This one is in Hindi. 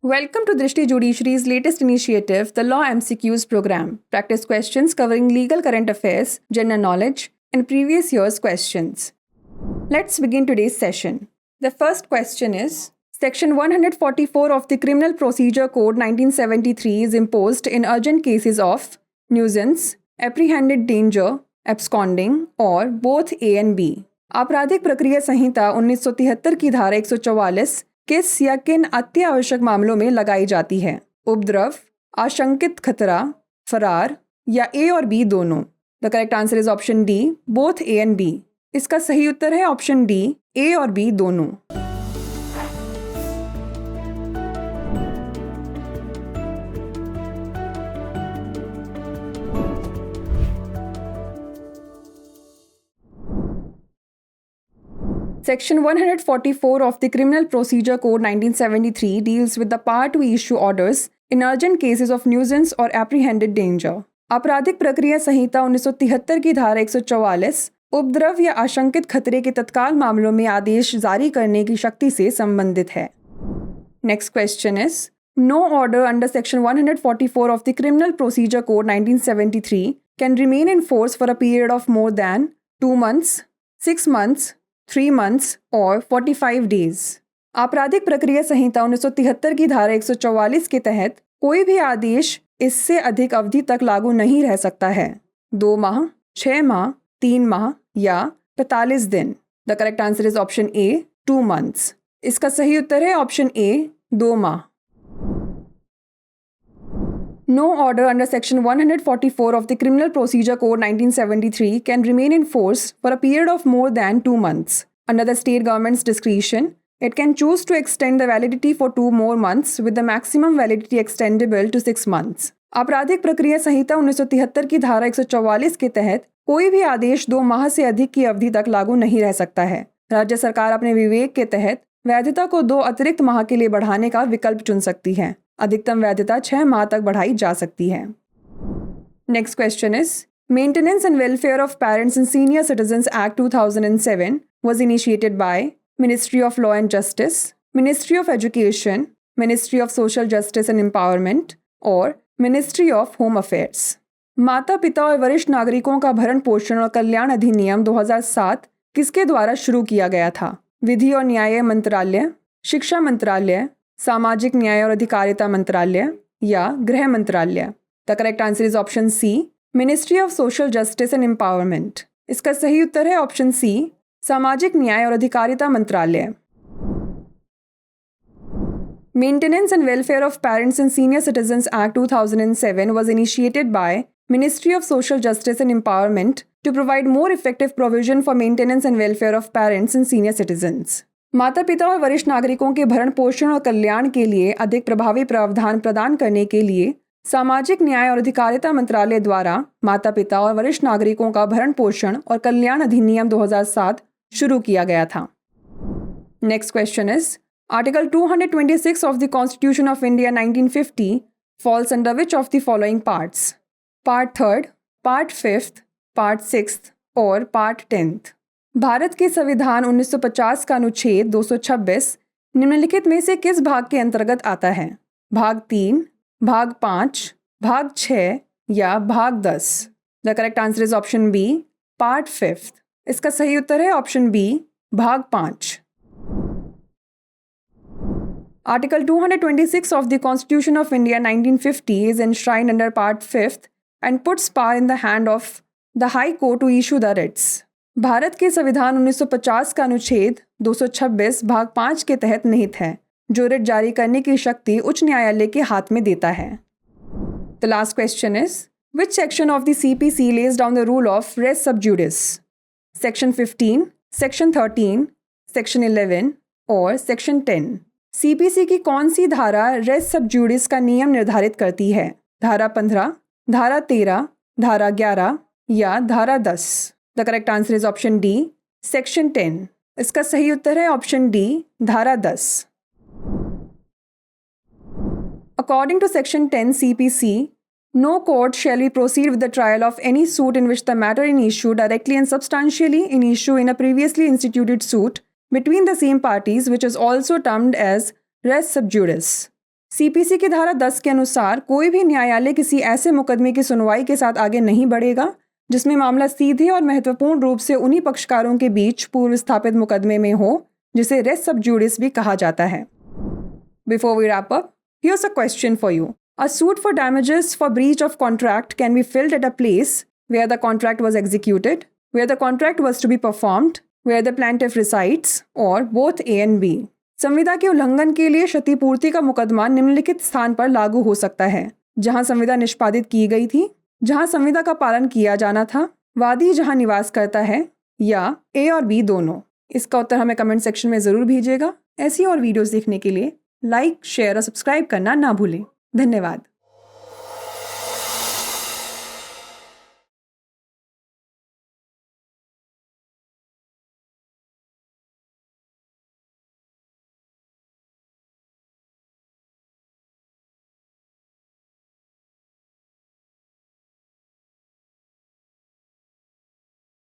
Welcome to Drishti Judiciary's latest initiative, the Law MCQs program. Practice questions covering legal current affairs, general knowledge, and previous year's questions. Let's begin today's session. The first question is, Section 144 of the Criminal Procedure Code 1973 is imposed in urgent cases of nuisance, apprehended danger, absconding, or both A and B. आपराधिक प्रक्रिया संहिता 1973 की धारा 144 किस या किन अत्यावश्यक मामलों में लगाई जाती है? उपद्रव, आशंकित खतरा, फरार या ए और बी दोनों? The correct answer is option D, both A and B. इसका सही उत्तर है ऑप्शन डी, ए और बी दोनों. Section 144 of the Criminal Procedure Code 1973 deals with the power to issue orders in urgent cases of nuisance or apprehended danger. आपराधिक प्रक्रिया संहिता 1973 की धारा 144 उपद्रव या आशंकित खतरे के तत्काल मामलों में आदेश जारी करने की शक्ति से संबंधित है. Next question is, no order under Section 144 of the Criminal Procedure Code 1973 can remain in force for a period of more than 2 months, 6 months, 3 months और 45 days. आपराधिक प्रक्रिया संहिता 1973 की धारा 144 के तहत कोई भी आदेश इससे अधिक अवधि तक लागू नहीं रह सकता है. 2 माह, 6 माह, 3 माह या 45 दिन. The correct answer is option A, 2 months. इसका सही उत्तर है ऑप्शन ए, 2 माह. No order under Section 144 of the Criminal Procedure Code 1973 can remain in force for a period of more than 2 months. Under the state government's discretion, it can choose to extend the validity for 2 more months with the maximum validity extendable to 6 months. आपराधिक प्रक्रिया संहिता 1973 की धारा 144 के तहत कोई भी आदेश 2 माह से अधिक की अवधि तक लागू नहीं रह सकता है. राज्य सरकार अपने विवेक के तहत वैधता को 2 अतिरिक्त माह के लिए बढ़ाने का विकल्प चुन सकती है. अधिकतम वैधता 6 माह तक बढ़ाई जा सकती है. Next question is, maintenance and welfare of parents and senior citizens act 2007 was initiated by Ministry of Law and Justice, Ministry of Education, Ministry of Social Justice and Empowerment और Ministry of Home Affairs. माता पिता और वरिष्ठ नागरिकों का भरण पोषण और कल्याण अधिनियम 2007 किसके द्वारा शुरू किया गया था? विधि और न्याय मंत्रालय, शिक्षा मंत्रालय, सामाजिक न्याय और अधिकारिता मंत्रालय या गृह मंत्रालय? The correct answer is option C, ministry of social justice and empowerment. इसका सही उत्तर है ऑप्शन सी, सामाजिक न्याय और अधिकारिता मंत्रालय. Maintenance and welfare of parents and senior citizens act 2007 was initiated by Ministry of Social Justice and Empowerment to provide more effective provision for maintenance and welfare of parents and senior citizens. माता पिता और वरिष्ठ नागरिकों के भरण पोषण और कल्याण के लिए अधिक प्रभावी प्रावधान प्रदान करने के लिए सामाजिक न्याय और अधिकारिता मंत्रालय द्वारा माता पिता और वरिष्ठ नागरिकों का भरण पोषण और कल्याण अधिनियम 2007 शुरू किया गया था. Next question is, article 226 of the constitution of India 1950 falls under which of the following parts? Part 3, part 5, part 6 और पार्ट 10. भारत के संविधान 1950 का अनुच्छेद 226 निम्नलिखित में से किस भाग के अंतर्गत आता है? भाग 3, भाग 5, भाग 6 या भाग 10? The correct answer is option B, part 5. इसका सही उत्तर है ऑप्शन बी, भाग 5. Article 226 of the constitution of India 1950 is enshrined under part 5th and puts power in the hand of the High Court to issue the writs. Bharat के संविधान 1950 का अनुच्छेद 226 भाग 5 के तहत निहित है, जो रिट जारी करने की शक्ति उच्च न्यायालय के हाथ में देता है. The last question is, which section of the CPC lays down the rule of res sub judice? Section 15, section 13, section 11 और सेक्शन 10. CPC की कौन सी धारा रेस सब जुडिस का नियम निर्धारित करती है? धारा 15, धारा 13, धारा 11 या धारा 10? The correct answer is option D, section 10. इसका सही उत्तर है ऑप्शन डी, धारा 10. According to Section 10 CPC, no court shall be proceed with the trial of any suit in which the matter in issue directly and substantially in issue in a previously instituted suit between the same parties, which is also termed as res sub judice. CPC की धारा 10 के अनुसार कोई भी न्यायालय किसी ऐसे मुकदमे की सुनवाई के साथ आगे नहीं बढ़ेगा जिसमें मामला सीधे और महत्वपूर्ण रूप से उन्हीं पक्षकारों के बीच पूर्व स्थापित मुकदमे में हो जिसे रेस सब जुडिस भी कहा जाता है। Before we wrap up, here's a question for you. A suit for damages for breach of contract can be filed at a place where the contract was executed, where the contract was to be performed, where the plaintiff resides, or both A and B. संविदा के उल्लंघन के लिए क्षतिपूर्ति का मुकदमा निम्नलिखित स्थान पर लागू हो सकता है: जहां संविदा निष्पादित की गई थी, जहां संविदा का पालन किया जाना था, वादी जहां निवास करता है, या A और B दोनों। इसका उत्तर हमें कमेंट सेक्शन में ज़रूर भेजिएगा। ऐसी और वीडियोस देखने के लिए लाइक, शेयर और सब्सक्राइब करना ना भूलें। धन्यवाद।